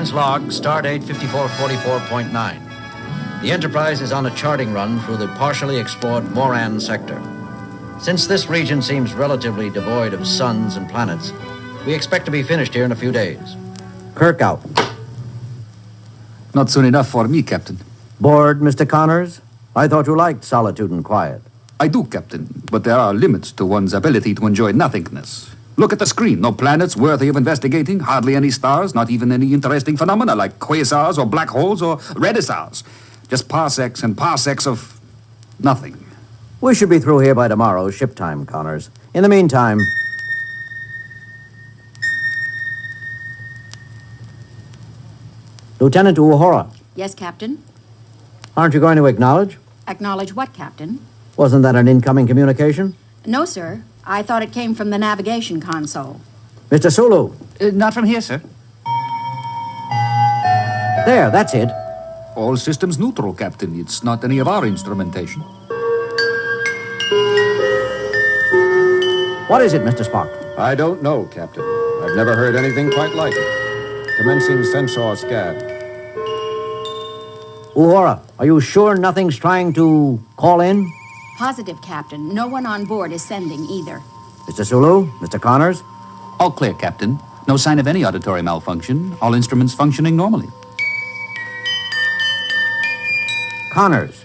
Captain's log, stardate 5444.9. The Enterprise is on a charting run through the partially explored Moran sector. Since this region seems relatively devoid of suns and planets, we expect to be finished here in a few days. Kirk out. Not soon enough for me, Captain. Bored, Mr. Connors? I thought you liked solitude and quiet. I do, Captain, but there are limits to one's ability to enjoy nothingness. Look at the screen. No planets worthy of investigating, hardly any stars, not even any interesting phenomena like quasars or black holes or redisars. Just parsecs and parsecs of nothing. We should be through here by tomorrow, ship time, Connors. In the meantime... Lieutenant Uhura. Yes, Captain? Aren't you going to acknowledge? Acknowledge what, Captain? Wasn't that an incoming communication? No, sir. I thought it came from the navigation console. Mr. Sulu. Not from here, sir. There, that's it. All systems neutral, Captain. It's not any of our instrumentation. What is it, Mr. Spock? I don't know, Captain. I've never heard anything quite like it. Commencing sensor scan. Uhura, are you sure nothing's trying to call in? Positive, Captain. No one on board is sending either. Mr. Sulu? Mr. Connors? All clear, Captain. No sign of any auditory malfunction. All instruments functioning normally. Connors,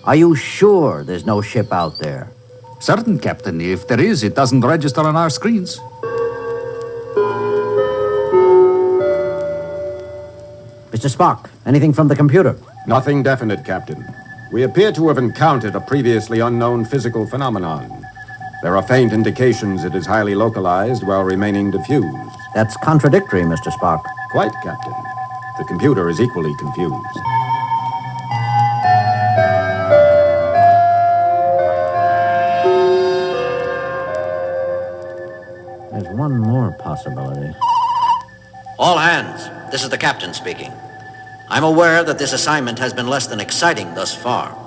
are you sure there's no ship out there? Certain, Captain. If there is, it doesn't register on our screens. Mr. Spock, anything from the computer? Nothing definite, Captain. We appear to have encountered a previously unknown physical phenomenon. There are faint indications it is highly localized while remaining diffused. That's contradictory, Mr. Spock. Quite, Captain. The computer is equally confused. There's one more possibility. All hands, this is the captain speaking. I'm aware that this assignment has been less than exciting thus far.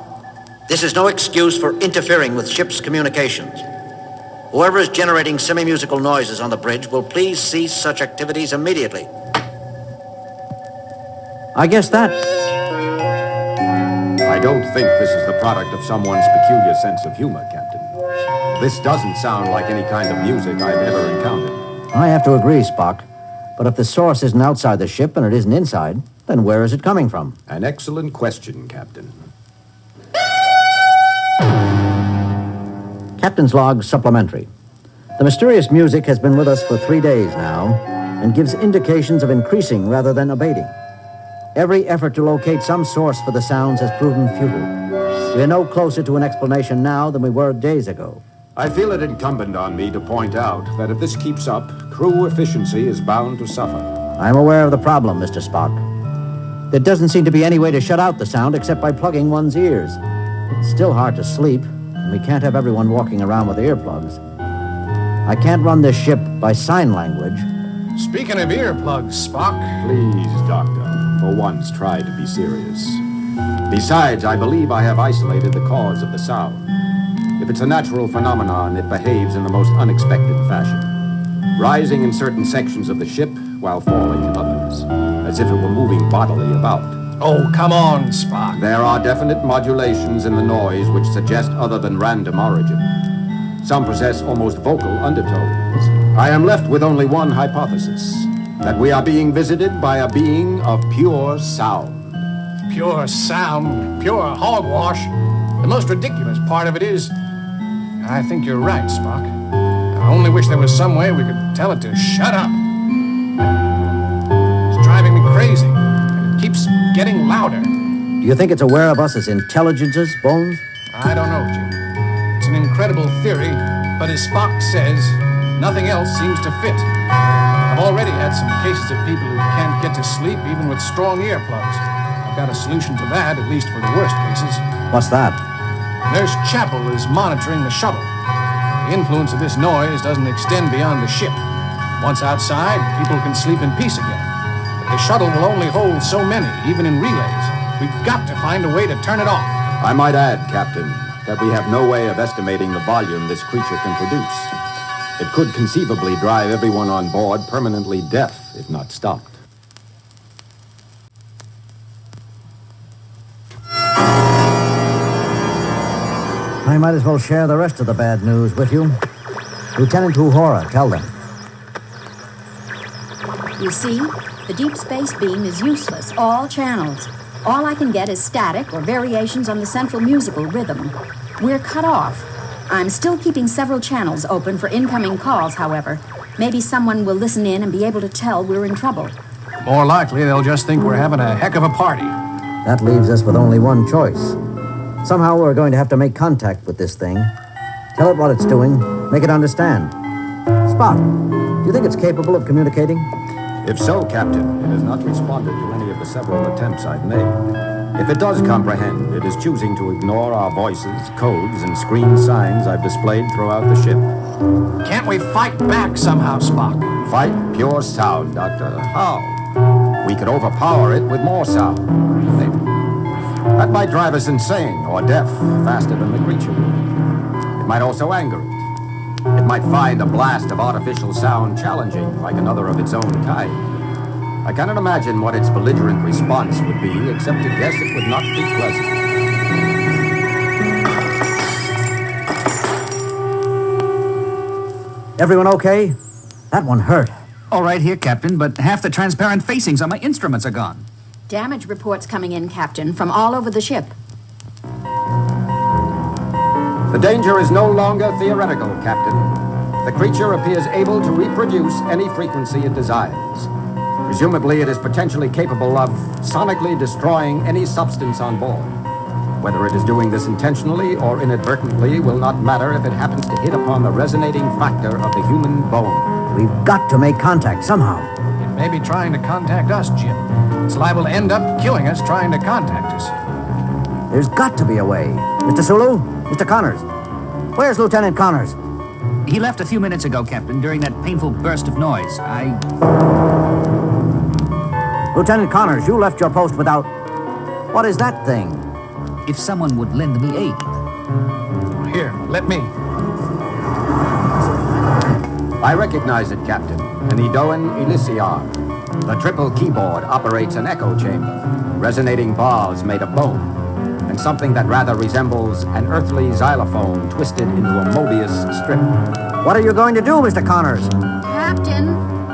This is no excuse for interfering with ship's communications. Whoever is generating semi-musical noises on the bridge will please cease such activities immediately. I guess that... I don't think this is the product of someone's peculiar sense of humor, Captain. This doesn't sound like any kind of music I've ever encountered. I have to agree, Spock. But if the source isn't outside the ship and it isn't inside, then where is it coming from? An excellent question, Captain. Captain's log supplementary. The mysterious music has been with us for 3 days now and gives indications of increasing rather than abating. Every effort to locate some source for the sounds has proven futile. We are no closer to an explanation now than we were days ago. I feel it incumbent on me to point out that if this keeps up, crew efficiency is bound to suffer. I'm aware of the problem, Mr. Spock. There doesn't seem to be any way to shut out the sound except by plugging one's ears. It's still hard to sleep, and we can't have everyone walking around with earplugs. I can't run this ship by sign language. Speaking of earplugs, Spock... Please, Doctor, for once try to be serious. Besides, I believe I have isolated the cause of the sound. If it's a natural phenomenon, it behaves in the most unexpected fashion, rising in certain sections of the ship while falling in others, as if it were moving bodily about. Oh, come on, Spock. There are definite modulations in the noise which suggest other than random origin. Some possess almost vocal undertones. I am left with only one hypothesis, that we are being visited by a being of pure sound. Pure sound, pure hogwash. The most ridiculous part of it is... I think you're right, Spock. I only wish there was some way we could tell it to shut up. It's driving me crazy, and it keeps getting louder. Do you think it's aware of us as intelligences, Bones? I don't know, Jim. It's an incredible theory, but as Spock says, nothing else seems to fit. I've already had some cases of people who can't get to sleep even with strong earplugs. I've got a solution to that, at least for the worst cases. What's that? Nurse Chapel is monitoring the shuttle. The influence of this noise doesn't extend beyond the ship. Once outside, people can sleep in peace again. But the shuttle will only hold so many, even in relays. We've got to find a way to turn it off. I might add, Captain, that we have no way of estimating the volume this creature can produce. It could conceivably drive everyone on board permanently deaf if not stopped. I might as well share the rest of the bad news with you. Lieutenant Uhura, tell them. You see, the deep space beam is useless. All channels. All I can get is static or variations on the central musical rhythm. We're cut off. I'm still keeping several channels open for incoming calls, however. Maybe someone will listen in and be able to tell we're in trouble. More likely, they'll just think we're having a heck of a party. That leaves us with only one choice. Somehow we're going to have to make contact with this thing. Tell it what it's doing. Make it understand. Spock, do you think it's capable of communicating? If so, Captain, it has not responded to any of the several attempts I've made. If it does comprehend, it is choosing to ignore our voices, codes, and screen signs I've displayed throughout the ship. Can't we fight back somehow, Spock? Fight pure sound, Doctor. How? We could overpower it with more sound. Maybe. That might drive us insane or deaf faster than the creature would. It might also anger it. It might find a blast of artificial sound challenging, like another of its own kind. I cannot imagine what its belligerent response would be, except to guess it would not be pleasant. Everyone okay? That one hurt. All right here, Captain, but half the transparent facings on my instruments are gone. Damage reports coming in, Captain, from all over the ship. The danger is no longer theoretical, Captain. The creature appears able to reproduce any frequency it desires. Presumably, it is potentially capable of sonically destroying any substance on board. Whether it is doing this intentionally or inadvertently will not matter if it happens to hit upon the resonating factor of the human bone. We've got to make contact somehow. It may be trying to contact us, Jim. It's liable to end up killing us trying to contact us. There's got to be a way. Mr. Sulu? Mr. Connors? Where's Lieutenant Connors? He left a few minutes ago, Captain, during that painful burst of noise. Lieutenant Connors, you left your post without... What is that thing? If someone would lend me aid. Here, let me. I recognize it, Captain. An Edoan Elysiar. The triple keyboard operates an echo chamber, resonating bars made of bone, and something that rather resembles an earthly xylophone twisted into a Mobius strip. What are you going to do, Mr. Connors? Captain,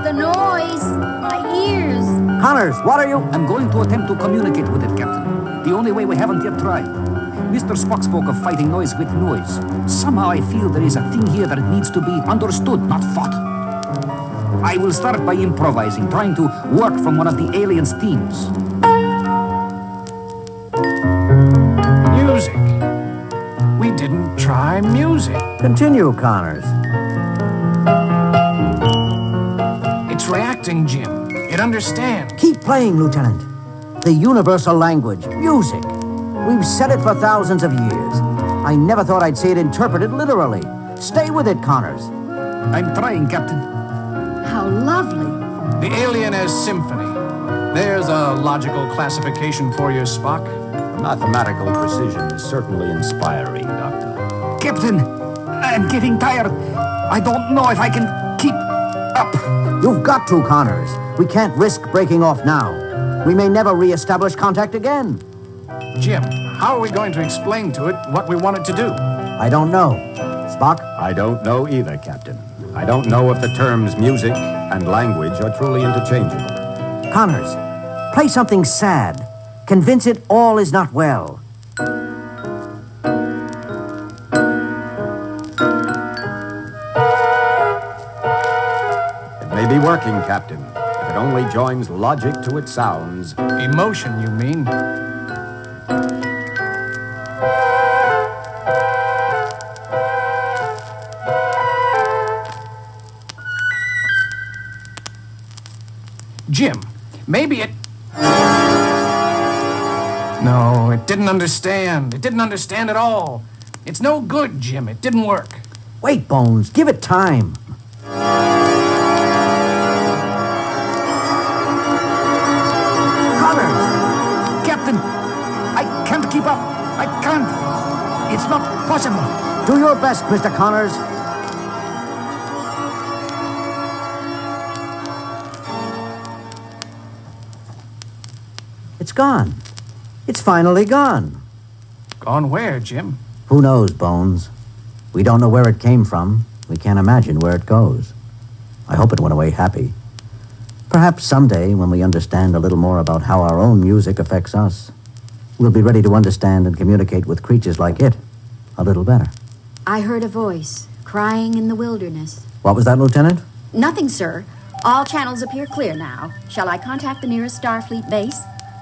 the noise. My ears. Connors, what are you... I'm going to attempt to communicate with it, Captain. The only way we haven't yet tried. Mr. Spock spoke of fighting noise with noise. Somehow I feel there is a thing here that needs to be understood, not fought. I will start by improvising, trying to work from one of the aliens' themes. Music. We didn't try music. Continue, Connors. It's reacting, Jim. It understands. Keep playing, Lieutenant. The universal language, music. We've said it for thousands of years. I never thought I'd see it interpreted literally. Stay with it, Connors. I'm trying, Captain. How lovely. The alien as symphony. There's a logical classification for you, Spock. Mathematical precision is certainly inspiring, Doctor. Captain, I'm getting tired. I don't know if I can keep up. You've got to, Connors. We can't risk breaking off now. We may never re-establish contact again. Jim, how are we going to explain to it what we want it to do? I don't know. Spock? I don't know either, Captain. I don't know if the terms music and language are truly interchangeable. Connors, play something sad. Convince it all is not well. It may be working, Captain, if it only joins logic to its sounds. Emotion, you mean? Jim, maybe it... No, it didn't understand. It didn't understand at all. It's no good, Jim. It didn't work. Wait, Bones. Give it time. Connors! Captain, I can't keep up. I can't. It's not possible. Do your best, Mr. Connors. It's gone. It's finally gone. Gone where, Jim? Who knows, Bones? We don't know where it came from. We can't imagine where it goes. I hope it went away happy. Perhaps someday, when we understand a little more about how our own music affects us, we'll be ready to understand and communicate with creatures like it a little better. I heard a voice crying in the wilderness. What was that, Lieutenant? Nothing, sir. All channels appear clear now. Shall I contact the nearest Starfleet base?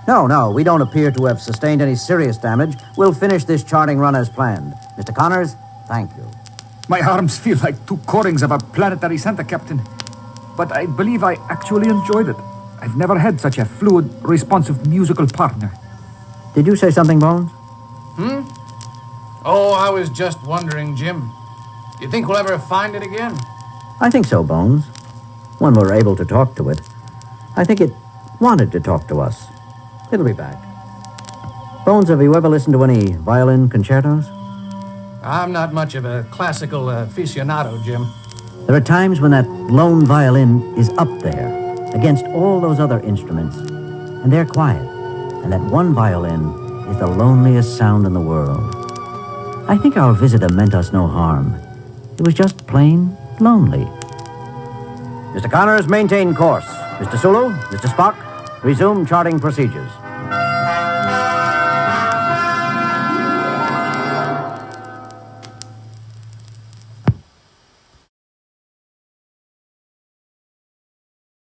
No, we don't appear to have sustained any serious damage. We'll finish this charting run as planned. Mr. Connors, thank you. My arms feel like two corings of a planetary center, Captain. But I believe I actually enjoyed it. I've never had such a fluid, responsive musical partner. Did you say something, Bones? Oh, I was just wondering, Jim. You think we'll ever find it again? I think so, Bones. When we're able to talk to it. I think it wanted to talk to us. It'll be back. Bones, have you ever listened to any violin concertos? I'm not much of a classical aficionado, Jim. There are times when that lone violin is up there, against all those other instruments, and they're quiet, and that one violin is the loneliest sound in the world. I think our visitor meant us no harm. It was just plain lonely. Mr. Connors, maintain course. Mr. Sulu, Mr. Spock, resume charting procedures.